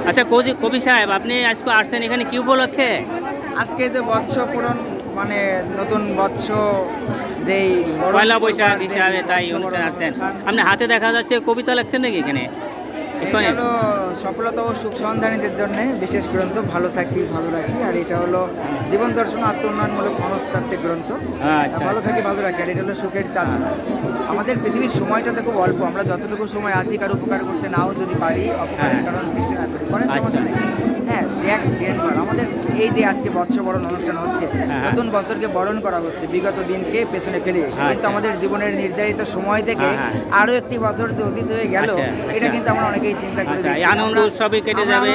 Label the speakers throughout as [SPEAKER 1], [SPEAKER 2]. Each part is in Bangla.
[SPEAKER 1] আচ্ছা কবি সাহেব, আপনি আজকে আসছেন এখানে কি উপলক্ষে?
[SPEAKER 2] আজকে যে বৎস পূরণ মানে নতুন বৎস যেই
[SPEAKER 1] পয়লা বৈশাখ হিসাবে তাই অনুষ্ঠান আসছেন। আপনি হাতে দেখা যাচ্ছে কবিতা লিখছেন নাকি এখানে?
[SPEAKER 2] এটা হলো সফলতা ও সুখ সন্ধানীদের জন্য বিশেষ গ্রন্থ, ভালো থাকি ভালো রাখি। আর এটা হলো জীবন দর্শন আত্ম উন্নয়নমূলক মনস্তাত্ত্বিক গ্রন্থ।
[SPEAKER 1] আচ্ছা,
[SPEAKER 2] ভালো থাকি ভালো রাখি, আর এটা হলো সুখের চাল। আমাদের পৃথিবীর সময়টাতে খুব অল্প, আমরা যতটুকু সময় আছি কারো উপকার করতে নাও যদি পারি, অপকারের কারণ সৃষ্টি না করি, করেন
[SPEAKER 1] আচ্ছা।
[SPEAKER 2] সমস্যা নেই। হ্যাঁ, জ্যাক ডেনভার আমাদের এই যে আজকে বর্ষবরণ অনুষ্ঠান হচ্ছে, নতুন বছরকে বরণ করা হচ্ছে বিগত দিনকে পেছনে ফেলে এসে, কিন্তু আমাদের জীবনের নির্ধারিত সময় থেকে আরো একটি বছর যে অতীত হয়ে গেল, এটা কিন্তু আমরা অনেকেই চিন্তা করি।
[SPEAKER 1] এই আনন্দ উৎসবে কেটে যাবে,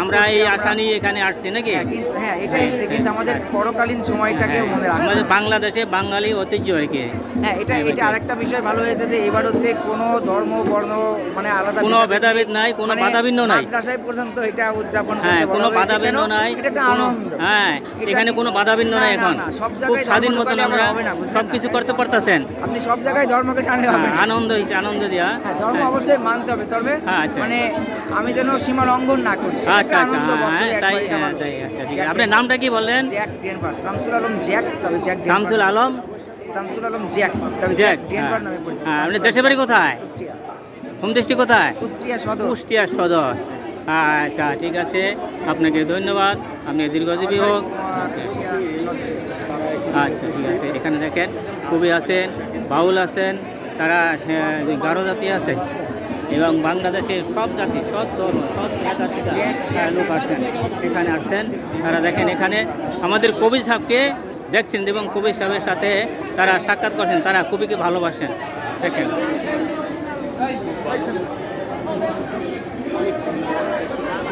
[SPEAKER 1] আমরা এই আশা নিয়ে এখানে আসছি নাকি?
[SPEAKER 2] হ্যাঁ, এটা এসছে, কিন্তু আমাদের পরকালীন সময়টাকে মনে রাখতে
[SPEAKER 1] আমাদের
[SPEAKER 2] হবে।
[SPEAKER 1] বাংলাদেশে বাঙালি ঐতিহ্য আর কি।
[SPEAKER 2] হ্যাঁ, এটা আরেকটা বিষয় ভালো হয়েছে যে এবার হচ্ছে কোনো ধর্ম বর্ণ মানে আলাদা
[SPEAKER 1] কোনো ভেদাভেদ নাই, কোনো
[SPEAKER 2] মানে
[SPEAKER 1] বাধাবিন্ন নাই।
[SPEAKER 2] মাদ্রাসায় পর্যন্ত এটা উদযাপন
[SPEAKER 1] হ্যাঁ,
[SPEAKER 2] করতে
[SPEAKER 1] কোনো
[SPEAKER 2] বলা হয়েছে।
[SPEAKER 1] বাধাবিন্ন
[SPEAKER 2] কেন?
[SPEAKER 1] নাই,
[SPEAKER 2] এটা একটা
[SPEAKER 1] কোনো
[SPEAKER 2] আনন্দ।
[SPEAKER 1] হ্যাঁ,
[SPEAKER 2] এটা
[SPEAKER 1] এখানে কোনো বাধাবিন্ন নাই
[SPEAKER 2] না,
[SPEAKER 1] এখন।
[SPEAKER 2] না, সব
[SPEAKER 1] খুব
[SPEAKER 2] জায়গায়
[SPEAKER 1] স্বাধীন
[SPEAKER 2] ধর্ম
[SPEAKER 1] মতন
[SPEAKER 2] ঢুকালে
[SPEAKER 1] আমরা
[SPEAKER 2] হবে না, বুঝলেন
[SPEAKER 1] সব
[SPEAKER 2] না?
[SPEAKER 1] কিছু করতে পারতেছেন।
[SPEAKER 2] আপনি সব জায়গায় ধর্মকে টানলে হবে না।
[SPEAKER 1] আনন্দ হয়েছে, আনন্দ দিয়া।
[SPEAKER 2] হ্যাঁ, ধর্ম অবশ্যই মানতে হবে, তবে
[SPEAKER 1] হ্যাঁ, আচ্ছা।
[SPEAKER 2] মানে আমি যেন সীমা লঙ্ঘন না করি।
[SPEAKER 1] আচ্ছা
[SPEAKER 2] একটা
[SPEAKER 1] আচ্ছা,
[SPEAKER 2] আনন্দ বছরে
[SPEAKER 1] তাই
[SPEAKER 2] একবার এটা ভালো।
[SPEAKER 1] তাই আচ্ছা, ঠিক আছে। আপনার নামটা কি বললেন?
[SPEAKER 2] Jack Denver, Shamsul Alam Jack, তবে Jack Denver.
[SPEAKER 1] Shamsul Alam
[SPEAKER 2] Shamsul Alam Jack, তবে
[SPEAKER 1] জ্যাক,
[SPEAKER 2] জ্যাক ডেনভার নামে পরিচিত।
[SPEAKER 1] হ্যাঁ, আপনি দেশের বাড়ি কোথায়?
[SPEAKER 2] কুষ্টিয়া।
[SPEAKER 1] হোম ডিস্ট্রিক্ট কোথায়?
[SPEAKER 2] কুষ্টিয়া সদর।
[SPEAKER 1] কুষ্টিয়া সদর। আচ্ছা, ঠিক আছে, আপনাকে ধন্যবাদ, আপনি দীর্ঘজীবী হোক।
[SPEAKER 2] কুষ্টিয়া সদর।
[SPEAKER 1] আচ্ছা, ঠিক আছে। এখানে দেখেন কবি আছেন, বাউল আছেন, তারা গারো জাতি আছে এবং বাংলাদেশের সব জাতি, সব ধর্ম, সব লোক আসছেন এখানে আসছেন। তারা দেখেন এখানে আমাদের কবি সাহেবকে দেখছেন এবং কবি সাহেবের সাথে তারা সাক্ষাৎ করছেন, তারা কবিকে ভালোবাসেন। দেখেন